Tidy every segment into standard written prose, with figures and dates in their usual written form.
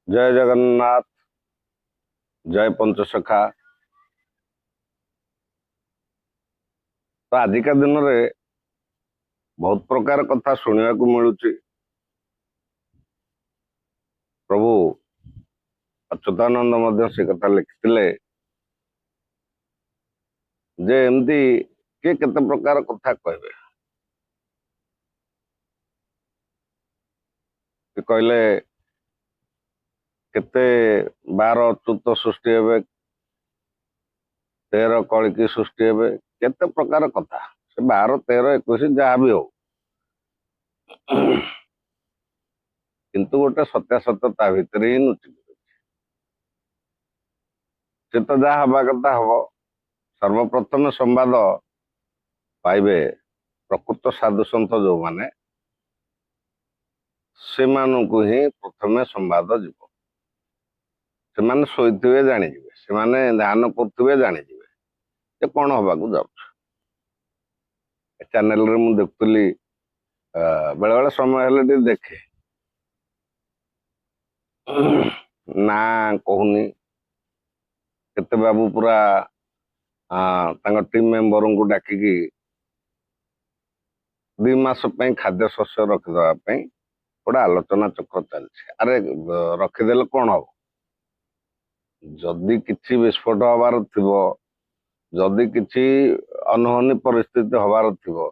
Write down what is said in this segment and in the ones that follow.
जय जगन्नाथ। जय पंचसखा। तो आजिका दिन में बहुत प्रकार कथा शुणा मिलूँ। प्रभु अच्युतानंद मध्य से कथा लिखिले जे एमती किए केते प्रकार कथा कहबे। कहले केते 12 अच्युत सृष्टि हेबे, 13 कलिकी सृष्टि हेबे, केते प्रकार कथा से 12 13 21 जहाँ भी हो, किंतु गोटे सत्यासत्यता भितर ही नुचिक से तो जहाँ हवा कथा हम। सर्वप्रथम संवाद पाइबे प्रकृत साधु सन्त जो माने से मानू ही प्रथम संवाद जीव। से शोथे जाणीजे, से ध्यान करुवे जाणीजे जे कौन हवा को जाऊँ। चैनल रे मु देखुली बेले बेले समय हेले देखे ना कहूनी केते बाबू पूरा टीम मेंबर को डाकिकी 2 मास खाद्य शस्य रखिदे गोटे आलोचना चक्र चलছে। अरे रखिदेले कौन हम, जदि किसी विस्फोट हबार थिबो, जदि किसी अनहोनी परिस्थिति हबार थिबो,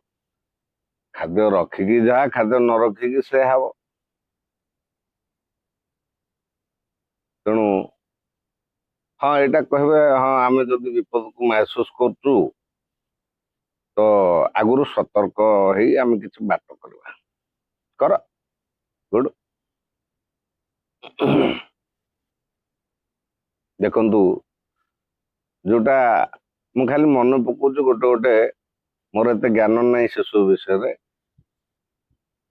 खाद्य रखिकी जा, खाद्य न रखिकी से हम। तेणु हाँ यहाँ कहबे हाँ आम जदि विपद को महसूस करूँ तो आगुरी सतर्क ही आम किसी बाट करवा कर गुड। देखंतु जोटा मु खाली मन पकाउछु गोटे गोटे मोर एते ज्ञान नहीं से सब विषय।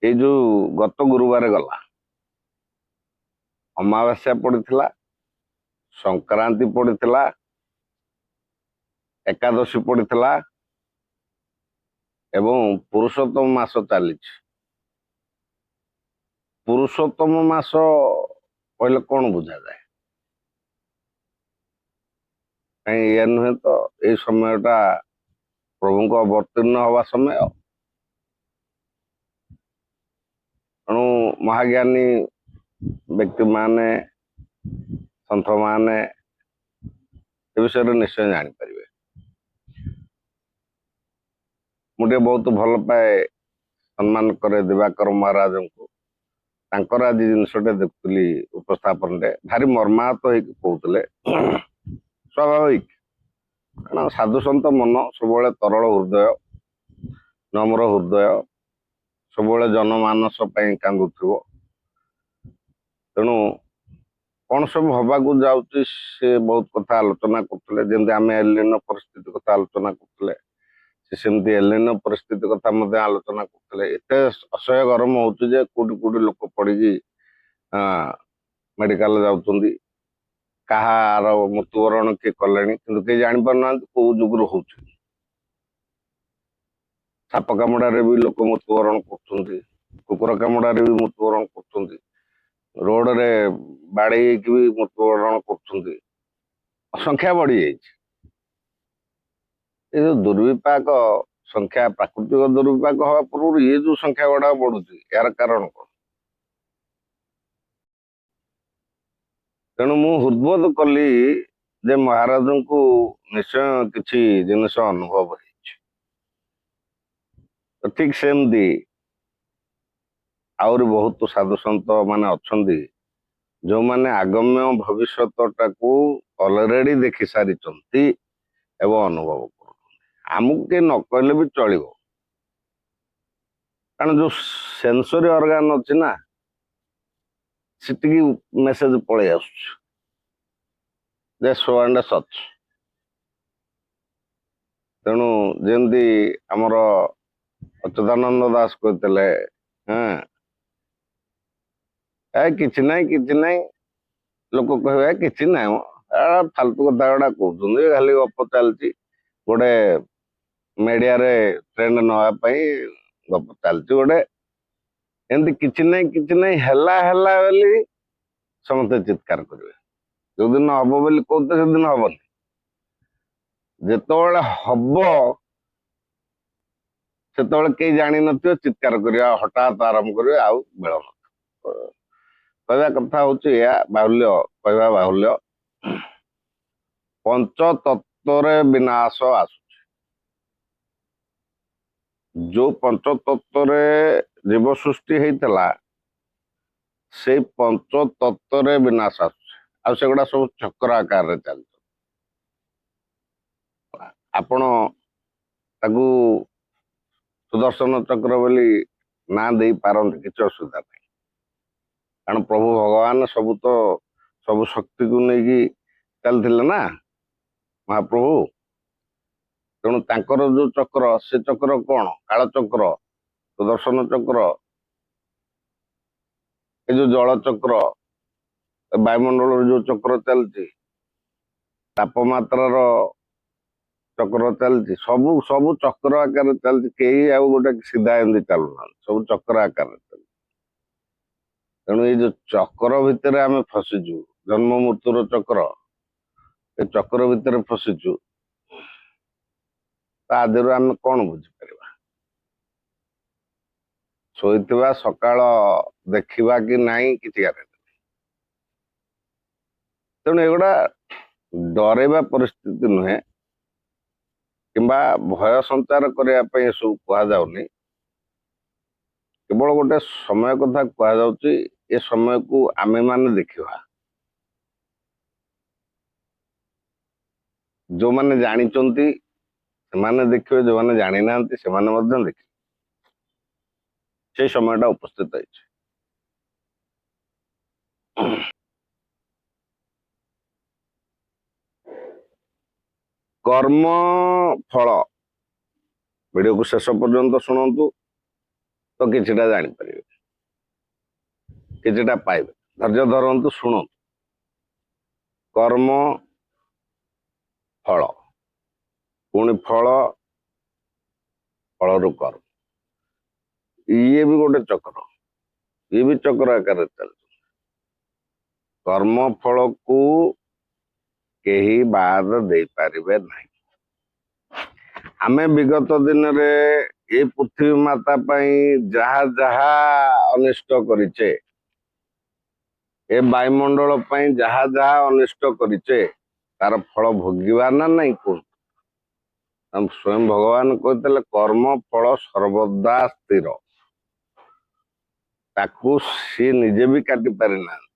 ये जो गत गुरुवार गला अमावास्या पड़ता, संक्रांति पड़ता, एकादशी पड़ता एवं पुरुषोत्तम मास चली। पुरुषोत्तम मास कहले कौन बुझा जाए? कहीं ये नुहे तो ये समयटा प्रभु को अवतीर्ण हवा समय। तेणु महाज्ञानी व्यक्ति माने सन्थ माने ए विषय निश्चय जापर। मुझे बहुत भल पाए सम्मान करे दिवाकर महाराज को। आज जिनसटे देखुली उपस्थापन भारी मर्माहत कहते स्वाभाविक, कारण साधु सन्त मन सब तरल हृदय, नम्र हृदय, सब जनमानस कांदुव। तेणु कौन सब हवा को जाऊँगी से बहुत कथा आलोचना करते, जमी आम एलियन परिस्थिति कथा आलोचना करते, सेमती एलियन परिस्थिति कथा आलोचना करते। एत असह्य गरम होची जे कोटी कोटी लोक पड़ी मेडिकल जाउछंदी, कहार मृत्युवरण किए कले कि जापर ना कौ जुगुर हो। साप कामुड़े भी लोक मृत्युवरण कर, कुकुर कामुड़े भी मृत्युवरण कर, रोड रे बाड़े भी मृत्युवरण कर, संख्या बढ़ी जाए। जो दुर्विपाक संख्या प्राकृतिक दुर्विपाक हवा पूर्व ये जो संख्या गुड़ा बढ़ुची यार कारण कौन? तेणु मु हृदबोध कली जे महाराज को निश्चय किसी जिनस अनुभव है। ठीक सेमती आउरी बहुत साधु सन्त माने अच्छी जो माने आगम्य भविष्यता को ऑलरेडी देखि सारी एवं अनुभव कर। आमको के न कहले भी चलो, कारण जो सेंसरी ऑर्गन अच्छी ना से मेसेज पलि आसो एंड सच। तेणु जमी आमर अच्युतानंद दास कहते हाँ किसी ना कि लोक कह कि ना फालतू कथा गुड़ा कहते खाली गप चलती गोटे मीडिया रे ट्रेंड नापी गप चलती गोटे एमती कि ना कि हला हला बोली ସମସ୍ତେ ଚିତ୍କାର କରିବେ। ଯୋଉଦିନ ହବ ବୋଲି କହୁଥିଲେ ସେଦିନ ହବନି। ଯେତେବେଳେ ହବ ସେତେବେଳେ କେହି ଜାଣିନଥିବେ, ଚିତ୍କାର କରିବା ହଠାତ୍ ଆରମ୍ଭ କରିବେ, ଆଉ ବେଳ ନଥିବ। କହିବା କଥା ହଉଛି ଏହା ବାହୁଲ୍ୟ, କହିବା ବାହୁଲ୍ୟ। ପଞ୍ଚତତ୍ତ୍ୱରେ ବିନାଶ ଆସୁଛି। ଯୋଉ ପଞ୍ଚତତ୍ତ୍ୱରେ ଜୀବ ସୃଷ୍ଟି ହେଇଥିଲା ସେଇ ପଞ୍ଚତତ୍ତ୍ୱରେ ବିନାଶ ଆସୁଛି। ଆଉ ସେଗୁଡା ସବୁ ଚକ୍ର ଆକାରରେ ଚାଲିଛି। ଆପଣ ତାକୁ ସୁଦର୍ଶନ ଚକ୍ର ବୋଲି ନାଁ ଦେଇପାରନ୍ତି, କିଛି ଅସୁବିଧା ନାହିଁ। କାରଣ ପ୍ରଭୁ ଭଗବାନ ସବୁ ଶକ୍ତିକୁ ନେଇକି ଚାଲିଥିଲେ ନା ମହାପ୍ରଭୁ। ତେଣୁ ତାଙ୍କର ଯୋଉ ଚକ୍ର, ସେ ଚକ୍ର କଣ? କାଳଚକ୍ର, ସୁଦର୍ଶନ ଚକ୍ର, ଏ ଯୋଉ ଜଳ ଚକ୍ର, ବାୟୁମଣ୍ଡଳର ଯୋଉ ଚକ୍ର ଚାଲିଛି, ତାପମାତ୍ରାର ଚକ୍ର ଚାଲିଛି, ସବୁ ଚକ୍ର ଆକାରରେ ଚାଲିଛି। କେହି ଆଉ ଗୋଟେ ସିଧା ଏମିତି ଚାଲୁନାହାନ୍ତି, ସବୁ ଚକ୍ର ଆକାରରେ ଚାଲିଛି। ତେଣୁ ଏଇ ଯୋଉ ଚକ୍ର ଭିତରେ ଆମେ ଫସିଛୁ, ଜନ୍ମ ମୃତ୍ୟୁର ଚକ୍ର, ଏ ଚକ୍ର ଭିତରେ ଫସିଛୁ, ତା ଦେହରୁ ଆମେ କଣ ବୁଝିପାରିବା? ଶୋଇଥିବା ସକାଳ ଦେଖିବା କି ନାହିଁ କିଛି ଗାରେଣ୍ଟି ନାହିଁ। ତେଣୁ ଏଗୁଡା ଡରେଇବା ପରିସ୍ଥିତି ନୁହେଁ, କିମ୍ବା ଭୟ ସଞ୍ଚାର କରିବା ପାଇଁ ଏସବୁ କୁହାଯାଉନି। କେବଳ ଗୋଟେ ସମୟ କଥା କୁହାଯାଉଛି। ଏ ସମୟକୁ ଆମେମାନେ ଦେଖିବା। ଯୋଉମାନେ ଜାଣିଛନ୍ତି ସେମାନେ ଦେଖିବେ, ଯୋଉମାନେ ଜାଣିନାହାନ୍ତି ସେମାନେ ମଧ୍ୟ ଦେଖିବେ। সেই সময়টা উপস্থিত হয়েছে। কর্ম ফল ভিডিওକୁ ଶେଷ ପର୍ଯ୍ୟନ୍ତ ଶୁଣନ୍ତୁ, ତ କିଛିଟା ଜାଣିପାରିବେ, କିଛିଟା ପାଇବେ। ଧୈର୍ଯ୍ୟ ଧରନ୍ତୁ, ଶୁଣନ୍ତୁ। କର୍ମ ଫଳ, ପୁଣି ଫଳ, ଫଳରୁ କର୍ମ। ଇଏ ବି ଗୋଟେ ଚକ୍ର, ଇଏ ବି ଚକ୍ର ଆକାରରେ ଚାଲିଛି। କର୍ମ ଫଳକୁ କେହି ବାଦ ଦେଇପାରିବେ ନାହିଁ। ଆମେ ବିଗତ ଦିନରେ ଏ ପୃଥିବୀ ମାତା ପାଇଁ ଯାହା ଯାହା ଅନିଷ୍ଟ କରିଛେ, ଏ ବାୟୁମଣ୍ଡଳ ପାଇଁ ଯାହା ଯାହା ଅନିଷ୍ଟ କରିଛେ, ତାର ଫଳ ଭୋଗିବା ନା ନାଇଁ କୁହନ୍ତୁ? ସ୍ୱୟଂ ଭଗବାନ କହିଥିଲେ କର୍ମ ଫଳ ସର୍ବଦା ସ୍ଥିର। ତାକୁ ସିଏ ନିଜେ ବି କାଟି ପାରିନାହାନ୍ତି।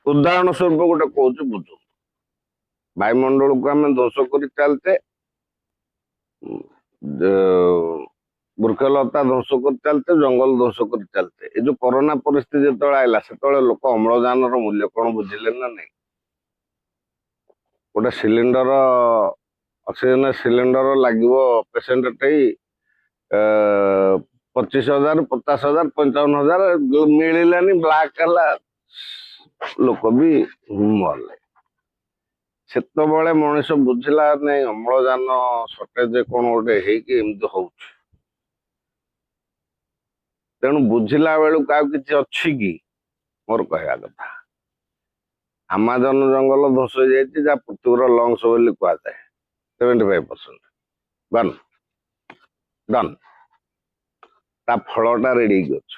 ଉଦାହରଣ ସ୍ୱରୂପ ଗୋଟେ କହୁଛୁ, ବୁଝୁ। ବାୟୁମଣ୍ଡଳକୁ ଆମେ ଧ୍ୱଂସ କରି ଚାଲିଛେ, ବୃକ୍ଷଲତା ଧ୍ୱଂସ କରି ଚାଲିଛେ, ଜଙ୍ଗଲ ଧ୍ୱଂସ କରି ଚାଲିଛେ। ଏ ଯୋଉ କରୋନା ପରିସ୍ଥିତି ଯେତେବେଳେ ଆଇଲା, ସେତେବେଳେ ଲୋକ ଅମ୍ଳଜାନର ମୂଲ୍ୟ କଣ ବୁଝିଲେ ନା ନାଇଁ? ଗୋଟେ ସିଲିଣ୍ଡର, ଅକ୍ସିଜେନ ସିଲିଣ୍ଡର ଲାଗିବ ପେସେଣ୍ଟଟେ 25,000, 50,000, 55,000, ମିଳିଲାନି, ବ୍ଲାକ୍ ହେଲା, ଲୋକ ବି ମଲେ। ସେତେବେଳେ ମଣିଷ ବୁଝିଲା ନାଇଁ ଅମ୍ଳଜାନ ସର୍ଟେଜ କଣ ଗୋଟେ ହେଇକି ଏମିତି ହଉଛି। ତେଣୁ ବୁଝିଲା ବେଳକୁ ଆଉ କିଛି ଅଛି କି? ମୋର କହିବା କଥା, ଆମାଜନ ଜଙ୍ଗଲ ଧ୍ୱଂସ ହେଇଯାଇଛି, ଯାହା ପୃଥିବୀର ଲଙ୍ଗସ ବୋଲି କୁହାଯାଏ। 75% ଡନ୍ ଡନ୍। ତା ଫଳଟା ରେଡି ହେଇକି ଅଛି।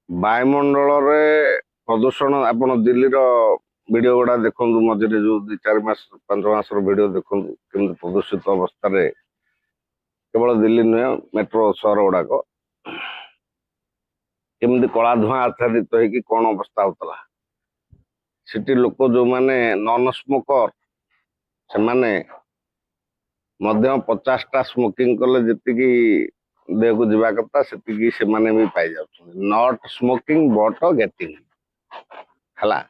ବାୟୁମଣ୍ଡଳରେ ପ୍ରଦୂଷଣ, ଆପଣ ଦିଲ୍ଲୀର ଭିଡିଓ ଗୁଡା ଦେଖନ୍ତୁ, ମଝିରେ ଯୋଉ 2-4 ମାସ 5 ମାସର ଭିଡିଓ ଦେଖନ୍ତୁ, କେମିତି ପ୍ରଦୂଷିତ ଅବସ୍ଥାରେ, କେବଳ ଦିଲ୍ଲୀ ନୁହେଁ, ମେଟ୍ରୋ ସହର ଗୁଡାକ କେମିତି କଳା ଧୂଆଁ ଆଚ୍ଛାଦିତ ହେଇକି କଣ ଅବସ୍ଥା ହଉଥିଲା। ସେଠି ଲୋକ ଯୋଉମାନେ ନନ୍ ସ୍ମୋକର, ସେମାନେ ମଧ୍ୟ 50ଟା ସ୍ମୋକିଂ କଲେ ଯେତିକି ଦେହକୁ ଯିବା କଥା ସେତିକି ସେମାନେ ବି ପାଇଯାଉଛନ୍ତି। ନଟ୍ ସ୍ମୋକିଂ ବଟ୍ ଗେଟିଂ ହେଲା।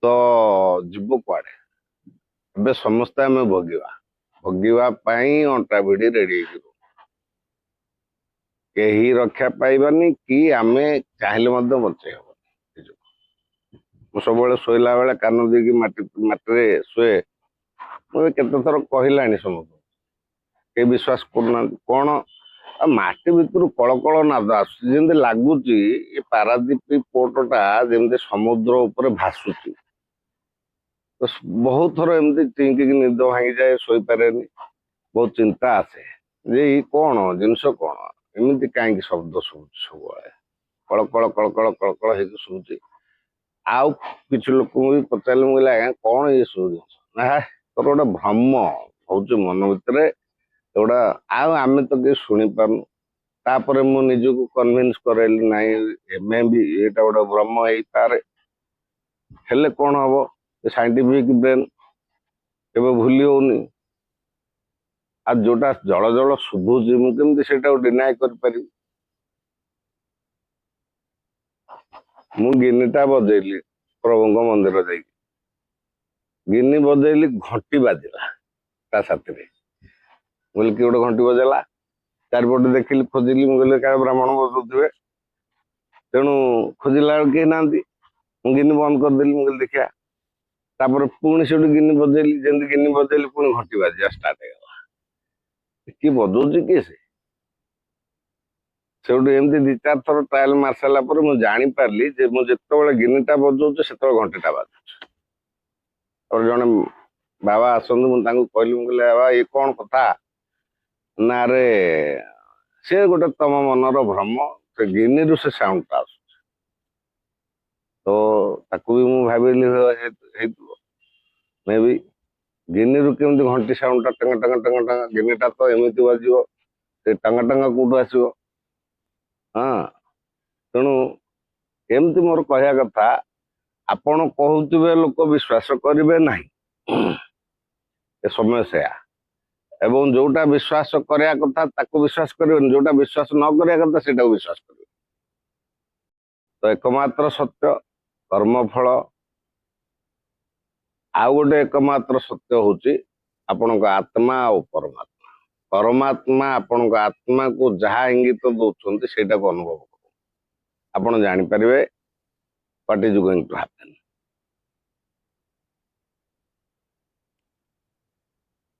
ତ ଯିବୁ କୁଆଡେ? ଏବେ ସମସ୍ତେ ଆମେ ଭୋଗିବା ପାଇଁ ଅଣ୍ଟା ଭିଡି ରେଡି ହେଇଯିବୁ। କେହି ରକ୍ଷା ପାଇବାନି, କି ଆମେ ଚାହିଁଲେ ମଧ୍ୟ ବଞ୍ଚେଇ ହବନି। ମୁଁ ସବୁବେଳେ ଶୋଇଲା ବେଳେ କାନ ଦେଇକି ମାଟିରେ ଶୁଏ। ମୁଁ କେତେ ଥର କହିଲାଣି ସମସ୍ତଙ୍କୁ, କେହି ବିଶ୍ୱାସ କରୁନାହାନ୍ତି। କଣ ମାଟି ଭିତରୁ କଳକଳ ନାଦ ଆସୁଛି, ଯେମିତି ଲାଗୁଛି ଏ ପାରାଦୀପ ପୋର୍ଟଟା ଯେମିତି ସମୁଦ୍ର ଉପରେ ଭାସୁଛି। ତ ବହୁତ ଥର ଏମିତି ଚିଙ୍କିକି ନିଦ ଭାଙ୍ଗିଯାଏ, ଶୋଇପାରେନି, ବହୁତ ଚିନ୍ତା ଆସେ ଯେ ଏଇ କଣ ଜିନିଷ, କଣ ଏମିତି କାହିଁକି ଶବ୍ଦ ଶୁଭୁଛି ସବୁବେଳେ, କଳକଳ କଳକଳ କଳକଳ ହେଇକି ଶୁଭୁଛି। ଆଉ କିଛି ଲୋକଙ୍କୁ ବି ପଚାରିଲି, ମୁଁ କହିଲି ଆଜ୍ଞା କଣ ଏ ସବୁ ଜିନିଷ, ନା ତୋର ଗୋଟେ ଭ୍ରମ ହଉଛି ମନ ଭିତରେ ଏଗୁଡା, ଆଉ ଆମେ ତ କେହି ଶୁଣିପାରୁନୁ। ତାପରେ ମୁଁ ନିଜକୁ କନଭିନ୍ସ କରେଇଲି, ନାଇଁ ଏମେ ବି ଏଇଟା ଗୋଟେ ଭ୍ରମ ହେଇପାରେ, ହେଲେ କଣ ହବ, ସାଇଣ୍ଟିଫିକ ବ୍ରେନ କେବେ ଭୁଲି ହଉନି। ଆଉ ଯୋଉଟା ଜଳ ଜଳ ଶୁଭୁଛି ମୁଁ କେମିତି ସେଇଟାକୁ ଡିନାଏ କରିପାରିବି। ମୁଁ ଗିନିଟା ବଜେଇଲି ପ୍ରଭୁଙ୍କ ମନ୍ଦିର ଯାଇକି, ଗିନି ବଜେଇଲି, ଘଣ୍ଟି ବାଜିଲା ତା ସାଥିରେ। ମୁଁ କହିଲି କିଏ ଗୋଟେ ଘଣ୍ଟି ବଜେଇଲା, ଚାରିପଟେ ଦେଖିଲି, ଖୋଜିଲି, ମୁଁ କହିଲି କାଳେ ବ୍ରାହ୍ମଣ ବଜଉଥିବେ, ତେଣୁ ଖୋଜିଲା ବେଳକୁ କେହି ନାହାନ୍ତି। ମୁଁ ଗିନି ବନ୍ଦ କରିଦେଲି, ମୁଁ କହିଲି ଦେଖିଆ। ତାପରେ ପୁଣି ସେଠୁ ଗିନି ବଜେଇଲି, ଯେମିତି ଗିନି ବଜେଇଲି ପୁଣି ଘଣ୍ଟି ବାଜିବା ଷ୍ଟାର୍ଟ ହେଇଗଲା। କିଏ ବଜଉଛି କିଏ ସେ? ସେଠୁ ଏମିତି 2-4 ଥର ଟ୍ରାଏଲ ମାରି ସାରିଲା ପରେ ମୁଁ ଜାଣିପାରିଲି ଯେ ମୁଁ ଯେତେବେଳେ ଗିନିଟା ବଜଉଛି ସେତେବେଳେ ଘଣ୍ଟିଟା ବାଜୁଛି। ତାପରେ ଜଣେ ବାବା ଆସନ୍ତି, ମୁଁ ତାଙ୍କୁ କହିଲି, ମୁଁ କହିଲି ବାବା ଇଏ କଣ କଥା, ନା ରେ ସେ ଗୋଟେ ତମ ମନର ଭ୍ରମ, ସେ ଗିନିରୁ ସେ ସାଉଣ୍ଡଟା ଆସୁଛି। ତ ତାକୁ ବି ମୁଁ ଭାବିଲି ହେଇଥିବ, ମେ ବି ଗିନିରୁ କେମିତି ଘଣ୍ଟି ସାଉଣ୍ଡଟା ଟଙ୍ଗ ଟଙ୍ଗ ଟଙ୍ଗ ଟଙ୍ଗ, ଗିନିଟା ତ ଏମିତି ବାଜିବ, ସେ ଟଙ୍ଗ ଟଙ୍ଗ କୋଉଠୁ ଆସିବ? ହଁ, ତେଣୁ ଏମିତି ମୋର କହିବା କଥା, ଆପଣ କହୁଥିବେ ଲୋକ ବିଶ୍ୱାସ କରିବେ ନାହିଁ, ଏ ସମୟ ସେୟା। ଏବଂ ଯୋଉଟା ବିଶ୍ୱାସ କରିବା କଥା ତାକୁ ବିଶ୍ୱାସ କରିବେନି, ଯୋଉଟା ବିଶ୍ୱାସ ନ କରିବା କଥା ସେଇଟାକୁ ବିଶ୍ୱାସ କରିବେ। ତ ଏକମାତ୍ର ସତ୍ୟ କର୍ମଫଳ। ଆଉ ଗୋଟେ ଏକମାତ୍ର ସତ୍ୟ ହଉଛି ଆପଣଙ୍କ ଆତ୍ମା ଆଉ ପରମାତ୍ମା। ପରମାତ୍ମା ଆପଣଙ୍କ ଆତ୍ମାକୁ ଯାହା ଇଙ୍ଗିତ ଦଉଛନ୍ତି ସେଇଟାକୁ ଅନୁଭବ କରନ୍ତୁ, ଆପଣ ଜାଣିପାରିବେ what is going to happen।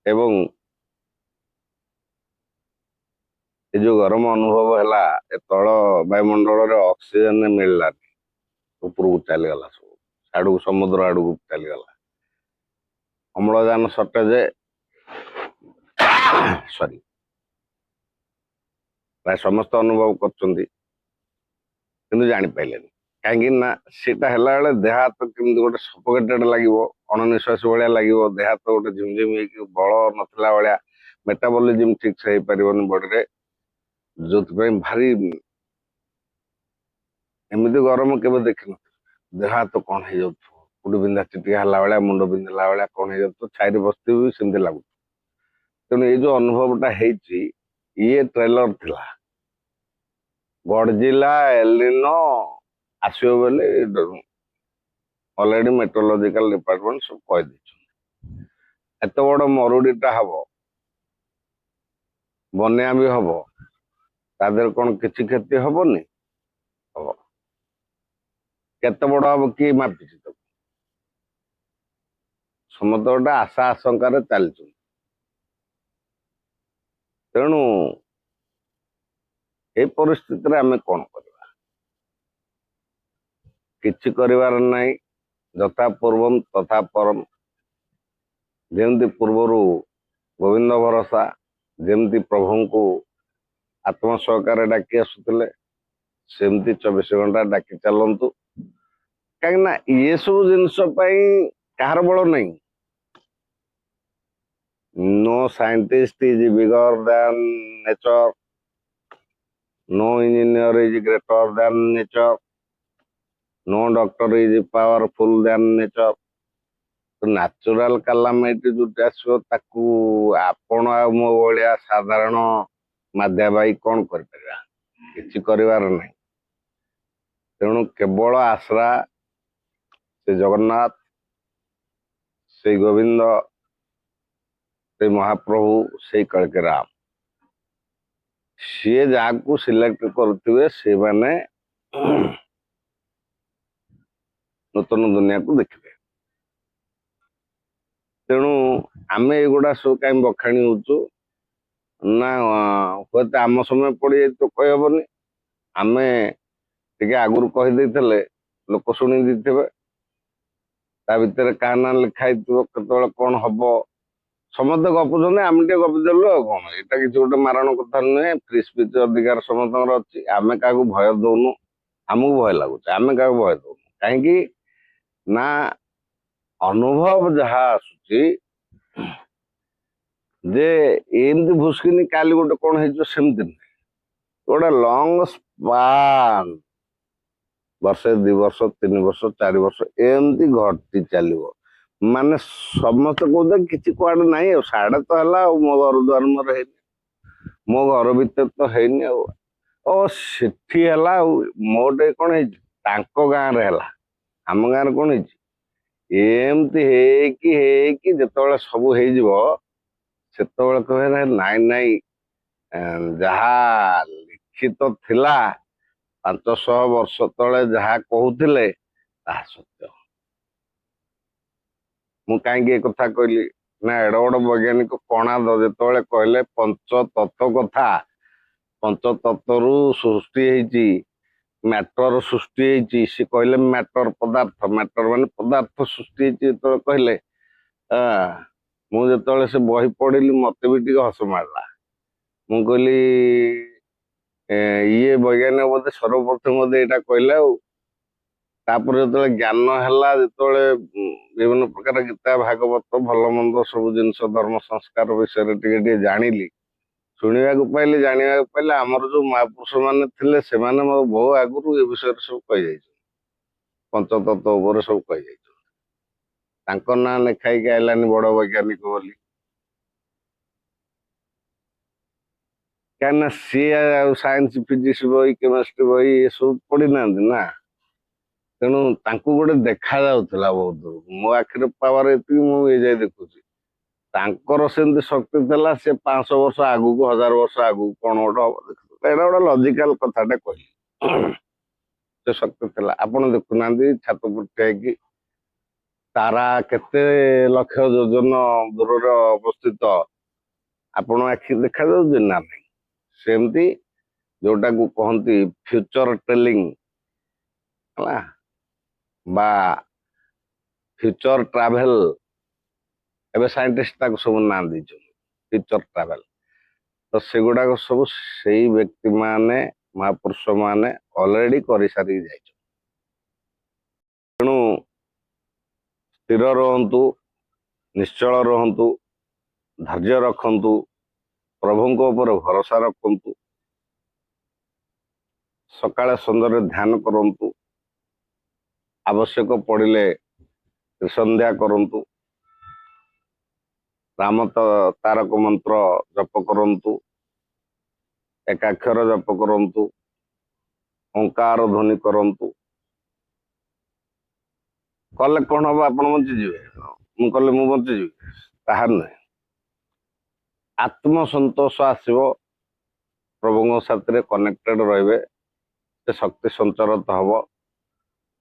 ଏବଂ ଏ ଯୋଉ ଗରମ ଅନୁଭବ ହେଲା, ଏ ତଳ ବାୟୁମଣ୍ଡଳରେ ଅକ୍ସିଜେନ ମିଳିଲାନି, ଉପରକୁ ଚାଲିଗଲା, ସବୁ ଆଡକୁ ସମୁଦ୍ର ଆଡକୁ ଚାଲିଗଲା। ଅମ୍ଳଜାନ ସର୍ଟେଜ, ସରି, ପ୍ରାୟ ସମସ୍ତେ ଅନୁଭବ କରୁଛନ୍ତି, କିନ୍ତୁ ଜାଣିପାରିଲେନି। କାହିଁକି ନା ସେଟା ହେଲା ବେଳେ ଦେହ ହାତ କେମିତି ଗୋଟେ ସଫୋକେଟେଡ ଲାଗିବ, ଅଣନିଶ୍ୱାସୀ ଭଳିଆ ଲାଗିବ, ଦେହ ହାତ ଗୋଟେ ଝିମଝିମ ହେଇକି ବଳ ନଥିଲା ଭଳିଆ, ମେଟାବଲିଜିମ ଠିକ ସେ ହେଇପାରିବନି ବଡିରେ, ଯୋଉଥିପାଇଁ ଭାରି ଏମିତି ଗରମ କେବେ ଦେଖିନଥିବ। ଦେହ ହାତ କଣ ହେଇଯାଉଥିବ, କୋଉଠି ବିନ୍ଧା ଚିଟିକା ହେଲା ଭଳିଆ, ମୁଣ୍ଡ ବିନ୍ଧିଲା ଭଳିଆ କଣ ହେଇଯାଉଥିବ, ଛାଇରେ ବସିଥିବ ବି ସେମିତି ଲାଗୁଥିବ। ତେଣୁ ଏଇ ଯୋଉ ଅନୁଭବଟା ହେଇଛି, ଇଏ ଟ୍ରେଲର ଥିଲା। ଗଡଜିଲା ଏଲିନୋ ଆସିବ ବୋଲି ଅଲରେଡି ମେଟ୍ରୋଲୋଜିକାଲ ଡିପାର୍ଟମେଣ୍ଟ ସବୁ କହିଦେଇଛନ୍ତି। ଏତେ ବଡ ମରୁଡିଟା ହବ, ବନ୍ୟା ବି ହବ, ତା ଦେହରେ କଣ କିଛି କ୍ଷତି ହବନି? ହବ। କେତେ ବଡ ହବ କିଏ ମାପିଛି ତାକୁ? ସମସ୍ତେ ଗୋଟେ ଆଶା ଆଶଙ୍କାରେ ଚାଲିଛନ୍ତି। ତେଣୁ ଏ ପରିସ୍ଥିତିରେ ଆମେ କଣ କରିବା? କିଛି କରିବାର ନାହିଁ, ଯଥା ପୂର୍ବମ୍ ତଥା ପରମ୍। ଯେମିତି ପୂର୍ବରୁ ଗୋବିନ୍ଦ ଭରସା, ଯେମିତି ପ୍ରଭୁଙ୍କୁ ଆତ୍ମ ସହକାରେ ଡାକି ଆସୁଥିଲେ, ସେମିତି 24 ଘଣ୍ଟା ଡାକି ଚାଲନ୍ତୁ। କାହିଁକି ନା ଇଏ ସବୁ ଜିନିଷ ପାଇଁ କାହାର ବଳ ନାହିଁ। No scientist is bigger than nature. No engineer is greater than nature. No doctor is powerful than nature. Natural calamity ଯୋଉଟା ଆସିବ ତାକୁ ଆପଣ ଆଉ ମୋ ଭଳିଆ ସାଧାରଣ ମାଧ୍ୟାବାହୀ କଣ କରିପାରିବା? କିଛି କରିବାର ନାହିଁ। ତେଣୁ କେବଳ ଆଶ୍ରା ସେ ଜଗନ୍ନାଥ, ସେଇ ଗୋବିନ୍ଦ, ସେଇ ମହାପ୍ରଭୁ, ସେଇ କଳକି ରାମ, ସିଏ ଯାହାକୁ ସିଲେକ୍ଟ କରୁଥିବେ ସେମାନେ ନୂତନ ଦୁନିଆକୁ ଦେଖିବେ। ତେଣୁ ଆମେ ଏଗୁଡା ସବୁ କାହିଁ ବଖାଣି ହଉଛୁ? ନା ହୁଏତ ଆମ ସମୟ ପଡିଯାଇଥିବ କହିହବନି। ଆମେ ଟିକେ ଆଗରୁ କହିଦେଇଥିଲେ ଲୋକ ଶୁଣି ଦେଇଥିବେ। ତା ଭିତରେ କାହା ନାଁ ଲେଖା ହେଇଥିବ, କେତେବେଳେ କଣ ହବ ସମସ୍ତେ ଗପୁଛନ୍ତି, ଆମେ ଟିକେ ଗପି ଦେଲୁ ଆଉ କଣ। ଏଇଟା କିଛି ଗୋଟେ ମାରଣ କଥା ନୁହେଁ। ଫ୍ରି ସ୍ପିଚ ଅଧିକାର ସମସ୍ତଙ୍କର ଅଛି। ଆମେ କାହାକୁ ଭୟ ଦଉନୁ। ଆମକୁ ଭୟ ଲାଗୁଛି, ଆମେ କାହାକୁ ଭୟ ଦଉନୁ। କାହିଁକି ନା ଅନୁଭବ ଯାହା ଆସୁଛି ଯେ ଏମିତି ଭୁସ୍କିନି କାଲି ଗୋଟେ କଣ ହେଇଯିବ ସେମିତି ନୁହେଁ। ଗୋଟେ ଲଙ୍ଗ ସ୍ପାନ, ବର୍ଷେ 2 ବର୍ଷ 3 ବର୍ଷ 4 ବର୍ଷ ଏମିତି ଘଟି ଚାଲିବ। ମାନେ ସମସ୍ତେ କହୁଛନ୍ତି କିଛି କୁଆଡେ ନାହିଁ ଆଉ, ସାଡେ ତ ହେଲା ଆଉ, ମୋ ଘର ଦ୍ୱାର ମୋର ହେଇନି, ମୋ ଘର ଭିତରେ ତ ହେଇନି ଆଉ, ଓ ସେଠି ହେଲା ଆଉ, ମୋଟେ କଣ ହେଇଛି ତାଙ୍କ ଗାଁରେ ହେଲା, ଆମ ଗାଁରେ କଣ ହେଇଛି। ଏମିତି ହେଇକି ହେଇକି ଯେତେବେଳେ ସବୁ ହେଇଯିବ ସେତେବେଳେ କହିବେ ନାଇଁ ନାଇଁ, ଯାହା ଲିଖିତ ଥିଲା 500 ବର୍ଷ ତଳେ ଯାହା କହୁଥିଲେ ତାହା ସତ୍ୟ। ମୁଁ କାହିଁକି ଏ କଥା କହିଲି ନା, ଏଡ ବଡ ବୈଜ୍ଞାନିକ କଣାଦ ଯେତେବେଳେ କହିଲେ ପଞ୍ଚତତ୍ତ୍ୱ କଥା, ପଞ୍ଚତତ୍ତ୍ୱରୁ ସୃଷ୍ଟି ହେଇଛି, ମ୍ୟାଟର ସୃଷ୍ଟି ହେଇଛି, ସେ କହିଲେ ମ୍ୟାଟର ପଦାର୍ଥ, ମ୍ୟାଟର ମାନେ ପଦାର୍ଥ ସୃଷ୍ଟି ହେଇଛି ଯେତେବେଳେ କହିଲେ, ମୁଁ ଯେତେବେଳେ ସେ ବହି ପଢିଲି ମତେ ବି ଟିକେ ହସ ମାରିଲା। ମୁଁ କହିଲି ଇଏ ବୈଜ୍ଞାନିକ ବୋଧେ ସର୍ବପ୍ରଥମେ ବୋଧେ ଏଇଟା କହିଲେ ଆଉ। ତାପରେ ଯେତେବେଳେ ଜ୍ଞାନ ହେଲା, ଯେତେବେଳେ ବିଭିନ୍ନ ପ୍ରକାର ଗୀତା ଭାଗବତ ଭଲ ମନ୍ଦ ସବୁ ଜିନିଷ ଧର୍ମ ସଂସ୍କାର ବିଷୟରେ ଟିକେ ଟିକେ ଜାଣିଲି, ଶୁଣିବାକୁ ପାଇଲି, ଜାଣିବାକୁ ପାଇଲି। ଆମର ଯୋଉ ମହାପୁରୁଷ ମାନେ ଥିଲେ ସେମାନେ ମୋ ବହୁ ଆଗରୁ ଏ ବିଷୟରେ ସବୁ କହିଯାଇଛନ୍ତି, ପଞ୍ଚତତ୍ତ୍ୱ ଉପରେ ସବୁ କହିଯାଇଛନ୍ତି। ତାଙ୍କ ନାଁ ଲେଖାଇକି ଆଇଲାନି ବଡ ବୈଜ୍ଞାନିକ ବୋଲି, କାହିଁକିନା ସିଏ ଆଉ ସାଇନ୍ସ ଫିଜିକ୍ସ ବହି କେମିଷ୍ଟ୍ରି ବହି ଏସବୁ ପଢିନାହାନ୍ତି ନା। ତେଣୁ ତାଙ୍କୁ ଗୋଟେ ଦେଖା ଯାଉଥିଲା ବହୁତ ଦୂରକୁ। ମୋ ଆଖିର ପାୱାର ଏତିକି, ମୁଁ ଏ ଯାଇ ଦେଖୁଛି। ତାଙ୍କର ସେମିତି ଶକ୍ତି ଥିଲା, ସେ 500 ବର୍ଷ ଆଗକୁ 1000 ବର୍ଷ ଆଗକୁ କଣ ଗୋଟେ ହବ ଦେଖୁଥିଲେ। ଏଇଟା ଗୋଟେ ଲଜିକାଲ କଥାଟେ କହିଲି। ସେ ଶକ୍ତି ଥିଲା। ଆପଣ ଦେଖୁନାହାନ୍ତି ଛାତ ଉପରେ ଠିଆ ହେଇକି ତାରା କେତେ ଲକ୍ଷ ଯୋଜନ ଦୂରରେ ଅବସ୍ଥିତ, ଆପଣ ଆଖି ଦେଖାଯାଉଛି ନା ନାହିଁ। ସେମିତି ଯୋଉଟାକୁ କହନ୍ତି ଫ୍ୟୁଚର ଟେଲିଂ ହେଲା, ବା ଫ୍ୟୁଚର ଟ୍ରାଭେଲ, ଏବେ ସାଇଣ୍ଟିଷ୍ଟ ତାକୁ ସବୁ ନାଁ ଦେଇଛନ୍ତି ଫ୍ୟୁଚର ଟ୍ରାଭେଲ। ତ ସେଗୁଡାକ ସବୁ ସେଇ ବ୍ୟକ୍ତି ମାନେ, ମହାପୁରୁଷ ମାନେ ଅଲରେଡି କରିସାରିକି ଯାଇଛନ୍ତି। ତେଣୁ ସ୍ଥିର ରୁହନ୍ତୁ, ନିଶ୍ଚଳ ରୁହନ୍ତୁ, ଧୈର୍ଯ୍ୟ ରଖନ୍ତୁ, ପ୍ରଭୁଙ୍କ ଉପରେ ଭରସା ରଖନ୍ତୁ, ସକାଳେ ସନ୍ଧ୍ୟାରେ ଧ୍ୟାନ କରନ୍ତୁ, ଆବଶ୍ୟକ ପଡ଼ିଲେ ତ୍ରିସନ୍ଧ୍ୟା କରନ୍ତୁ, ରାମ ତାରକ ମନ୍ତ୍ର ଜପ କରନ୍ତୁ, ଏକାକ୍ଷର ଜପ କରନ୍ତୁ, ଓଙ୍କାର ଧ୍ୱନି କରନ୍ତୁ। କଲେ କଣ ହବ? ଆପଣ ବଞ୍ଚିଯିବେ? ମୁଁ କଲେ ମୁଁ ବଞ୍ଚିଯିବି? ତାହା ନୁହେଁ। ଆତ୍ମସନ୍ତୋଷ ଆସିବ, ପ୍ରଭୁଙ୍କ ସାଥିରେ କନେକ୍ଟେଡ ରହିବେ, ସେ ଶକ୍ତି ସଞ୍ଚାରିତ ହବ।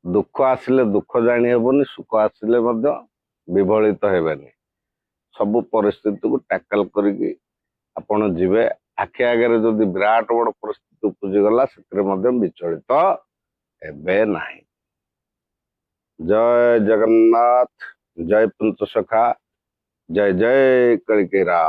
ଦୁଃଖ ଆସିଲେ ଦୁଃଖ ଜାଣି ହେବନି, ସୁଖ ଆସିଲେ ମଧ୍ୟ ବିଭଳିତ ହେବେନି। ସବୁ ପରିସ୍ଥିତିକୁ ଟ୍ୟାକଲ କରିକି ଆପଣ ଯିବେ। ଆଖି ଆଗରେ ଯଦି ବିରାଟ ବଡ ପରିସ୍ଥିତି ଉପୁଜିଗଲା, ସେଥିରେ ମଧ୍ୟ ବିଚଳିତ ହେବେ ନାହିଁ। ଜୟ ଜଗନ୍ନାଥ, ଜୟ ପଞ୍ଚସଖା, ଜୟ ଜୟ କଳିକେରା।